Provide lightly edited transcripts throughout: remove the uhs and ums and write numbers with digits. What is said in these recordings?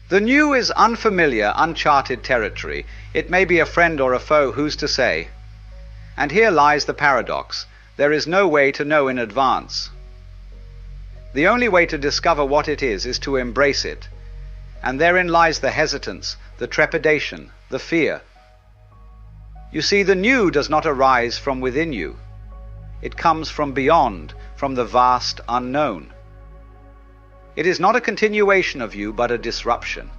The new is unfamiliar, uncharted territory. It may be a friend or a foe, who's to say? And here lies the paradox. There is no way to know in advance. The only way to discover what it is to embrace it. And therein lies the hesitance, the trepidation, the fear. You see, the new does not arise from within you. It comes from beyond, from the vast unknown. It is not a continuation of you, but a disruption.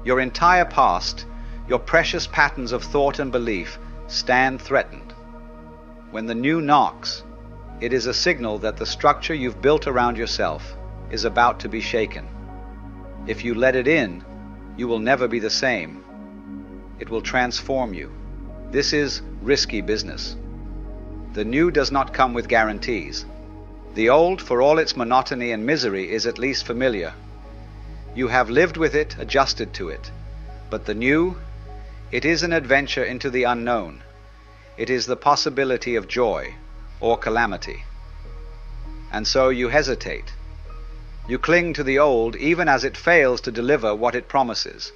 Your entire past, your precious patterns of thought and belief, stand threatened. When the new knocks, it is a signal that the structure you've built around yourself is about to be shaken. If you let it in, you will never be the same. It will transform you. This is risky business. The new does not come with guarantees. The old, for all its monotony and misery, is at least familiar. You have lived with it, adjusted to it. But the new, it is an adventure into the unknown. It is the possibility of joy or calamity. And so you hesitate. You cling to the old even as it fails to deliver what it promises.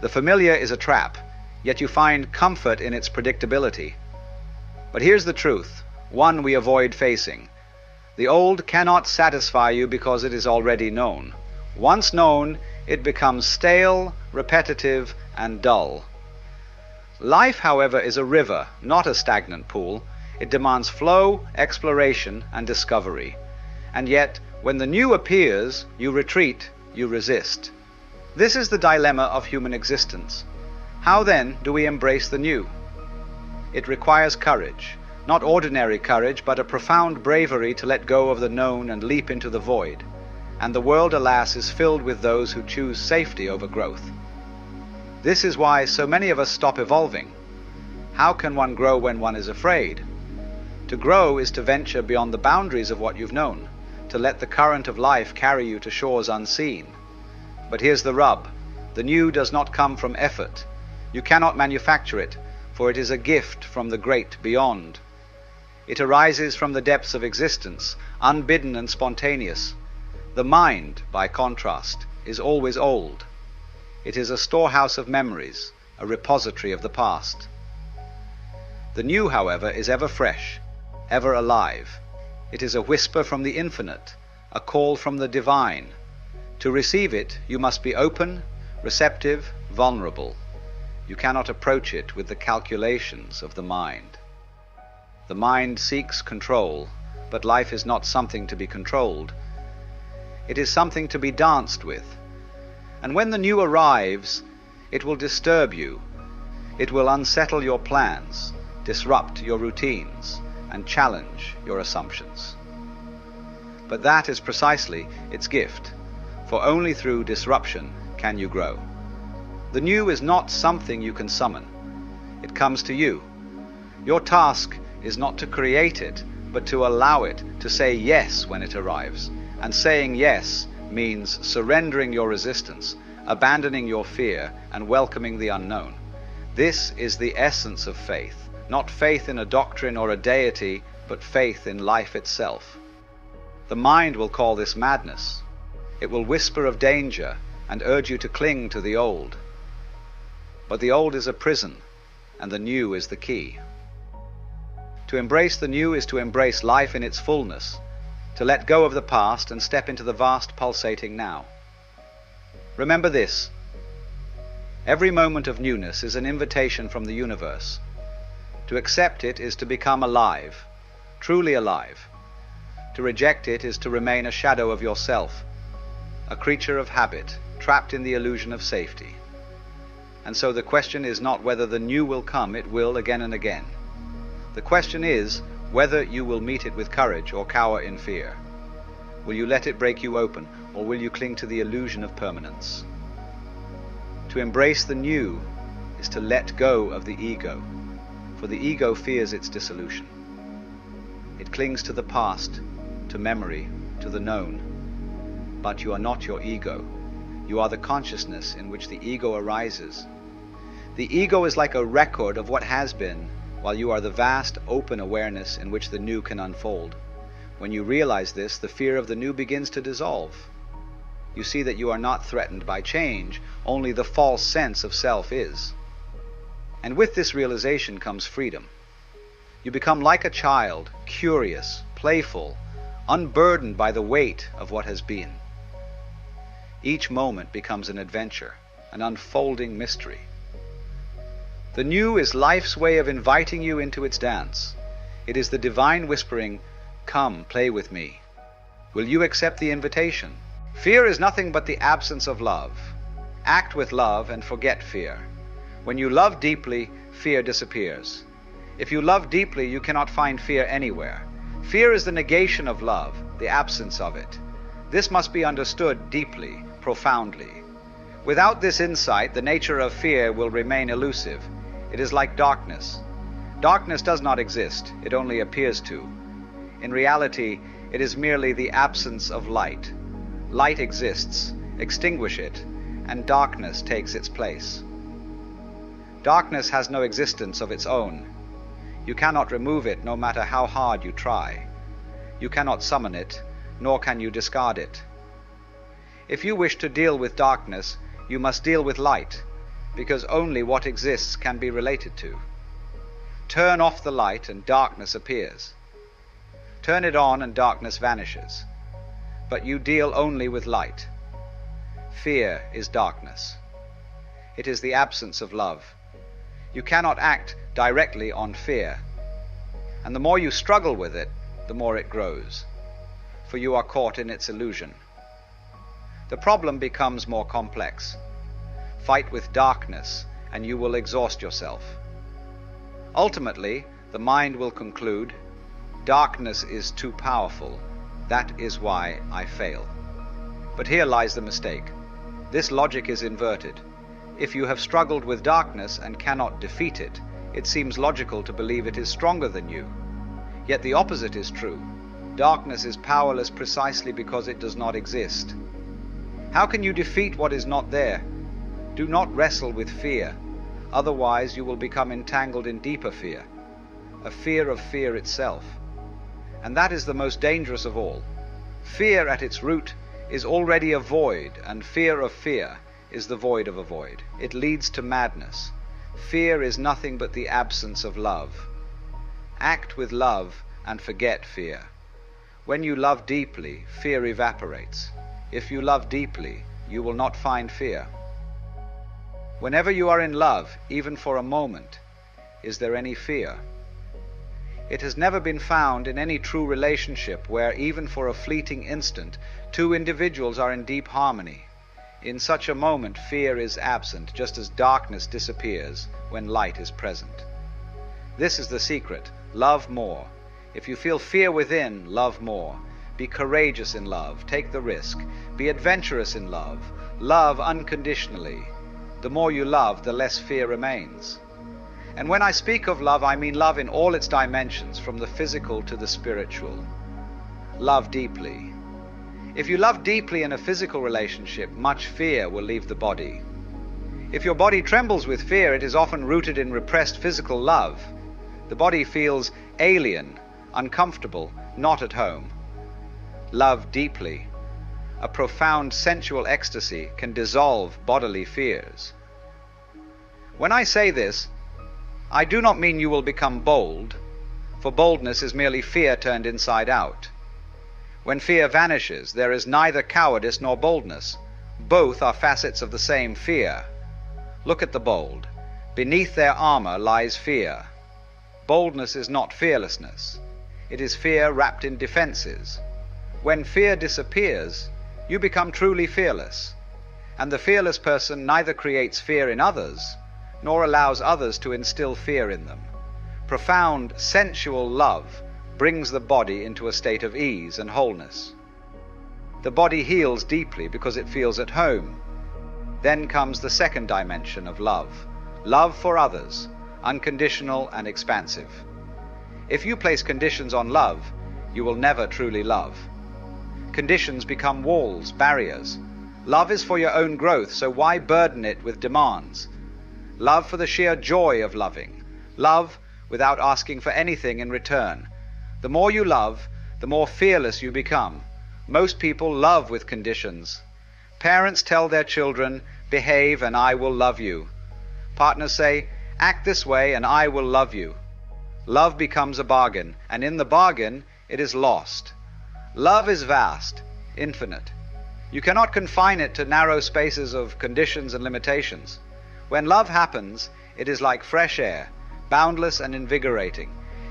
The familiar is a trap, yet you find comfort in its predictability. But here's the truth, one we avoid facing. The old cannot satisfy you because it is already known. Once known, it becomes stale, repetitive, and dull. Life, however, is a river, not a stagnant pool. It demands flow, exploration, and discovery. And yet, when the new appears, you retreat, you resist. This is the dilemma of human existence. How then do we embrace the new? It requires courage. Not ordinary courage, but a profound bravery to let go of the known and leap into the void. And the world, alas, is filled with those who choose safety over growth. This is why so many of us stop evolving. How can one grow when one is afraid? To grow is to venture beyond the boundaries of what you've known, to let the current of life carry you to shores unseen. But here's the rub. The new does not come from effort. You cannot manufacture it, for it is a gift from the great beyond. It arises from the depths of existence, unbidden and spontaneous. The mind, by contrast, is always old. It is a storehouse of memories, a repository of the past. The new, however, is ever fresh, ever alive. It is a whisper from the infinite, a call from the divine. To receive it, you must be open, receptive, vulnerable. You cannot approach it with the calculations of the mind. The mind seeks control, but life is not something to be controlled. It is something to be danced with. And when the new arrives, it will disturb you. It will unsettle your plans, disrupt your routines, and challenge your assumptions. But that is precisely its gift, for only through disruption can you grow. The new is not something you can summon. It comes to you. Your task is not to create it, but to allow it, to say yes when it arrives. And saying yes means surrendering your resistance, abandoning your fear, and welcoming the unknown. This is the essence of faith, not faith in a doctrine or a deity, but faith in life itself. The mind will call this madness. It will whisper of danger and urge you to cling to the old. But the old is a prison, and the new is the key. To embrace the new is to embrace life in its fullness, to let go of the past and step into the vast pulsating now. Remember this: every moment of newness is an invitation from the universe. To accept it is to become alive, truly alive. To reject it is to remain a shadow of yourself, a creature of habit, trapped in the illusion of safety. And so the question is not whether the new will come, it will again and again. The question is whether you will meet it with courage or cower in fear. Will you let it break you open, or will you cling to the illusion of permanence? To embrace the new is to let go of the ego, for the ego fears its dissolution. It clings to the past, to memory, to the known. But you are not your ego. You are the consciousness in which the ego arises. The ego is like a record of what has been, while you are the vast, open awareness in which the new can unfold. When you realize this, the fear of the new begins to dissolve. You see that you are not threatened by change, only the false sense of self is. And with this realization comes freedom. You become like a child, curious, playful, unburdened by the weight of what has been. Each moment becomes an adventure, an unfolding mystery. The new is life's way of inviting you into its dance. It is the divine whispering, "Come, play with me." Will you accept the invitation? Fear is nothing but the absence of love. Act with love and forget fear. When you love deeply, fear disappears. If you love deeply, you cannot find fear anywhere. Fear is the negation of love, the absence of it. This must be understood deeply, profoundly. Without this insight, the nature of fear will remain elusive. It is like darkness. Darkness does not exist, it only appears to. In reality, it is merely the absence of light. Light exists, extinguish it, and darkness takes its place. Darkness has no existence of its own. You cannot remove it no matter how hard you try. You cannot summon it, nor can you discard it. If you wish to deal with darkness, you must deal with light, because only what exists can be related to. Turn off the light and darkness appears. Turn it on and darkness vanishes. But you deal only with light. Fear is darkness. It is the absence of love. You cannot act directly on fear. And the more you struggle with it, the more it grows, for you are caught in its illusion. The problem becomes more complex. Fight with darkness, and you will exhaust yourself. Ultimately, the mind will conclude, darkness is too powerful. That is why I fail. But here lies the mistake. This logic is inverted. If you have struggled with darkness and cannot defeat it, it seems logical to believe it is stronger than you. Yet the opposite is true. Darkness is powerless precisely because it does not exist. How can you defeat what is not there? Do not wrestle with fear. Otherwise you will become entangled in deeper fear, a fear of fear itself. And that is the most dangerous of all. Fear at its root is already a void, and fear of fear is the void of a void. It leads to madness. Fear is nothing but the absence of love. Act with love and forget fear. When you love deeply, fear evaporates. If you love deeply, you will not find fear. Whenever you are in love, even for a moment, is there any fear? It has never been found in any true relationship where, even for a fleeting instant, two individuals are in deep harmony. In such a moment, fear is absent, just as darkness disappears when light is present. This is the secret. Love more. If you feel fear within, love more. Be courageous in love. Take the risk. Be adventurous in love. Love unconditionally. The more you love, the less fear remains. And when I speak of love, I mean love in all its dimensions, from the physical to the spiritual. Love deeply. If you love deeply in a physical relationship, much fear will leave the body. If your body trembles with fear, it is often rooted in repressed physical love. The body feels alien, uncomfortable, not at home. Love deeply. A profound sensual ecstasy can dissolve bodily fears. When I say this, I do not mean you will become bold, for boldness is merely fear turned inside out. When fear vanishes, there is neither cowardice nor boldness. Both are facets of the same fear. Look at the bold. Beneath their armor lies fear. Boldness is not fearlessness. It is fear wrapped in defenses. When fear disappears, you become truly fearless. And the fearless person neither creates fear in others, nor allows others to instill fear in them. Profound, sensual love brings the body into a state of ease and wholeness. The body heals deeply because it feels at home. Then comes the second dimension of love. Love for others, unconditional and expansive. If you place conditions on love, you will never truly love. Conditions become walls, barriers. Love is for your own growth, so why burden it with demands? Love for the sheer joy of loving. Love without asking for anything in return. The more you love, the more fearless you become. Most people love with conditions. Parents tell their children, behave and I will love you. Partners say, act this way and I will love you. Love becomes a bargain, and in the bargain it is lost. Love is vast, infinite. You cannot confine it to narrow spaces of conditions and limitations. When love happens, it is like fresh air, boundless and invigorating.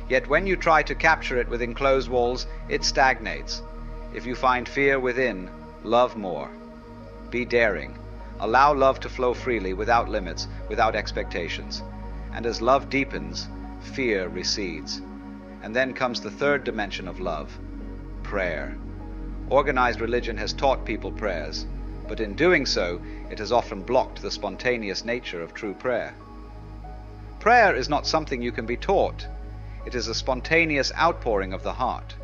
Yet when you try to capture it within closed walls, it stagnates. If you find fear within, love more. Be daring. Allow love to flow freely, without limits, without expectations. And as love deepens, fear recedes. And then comes the third dimension of love, prayer. Organized religion has taught people prayers, but in doing so, it has often blocked the spontaneous nature of true prayer. Prayer is not something you can be taught. It is a spontaneous outpouring of the heart.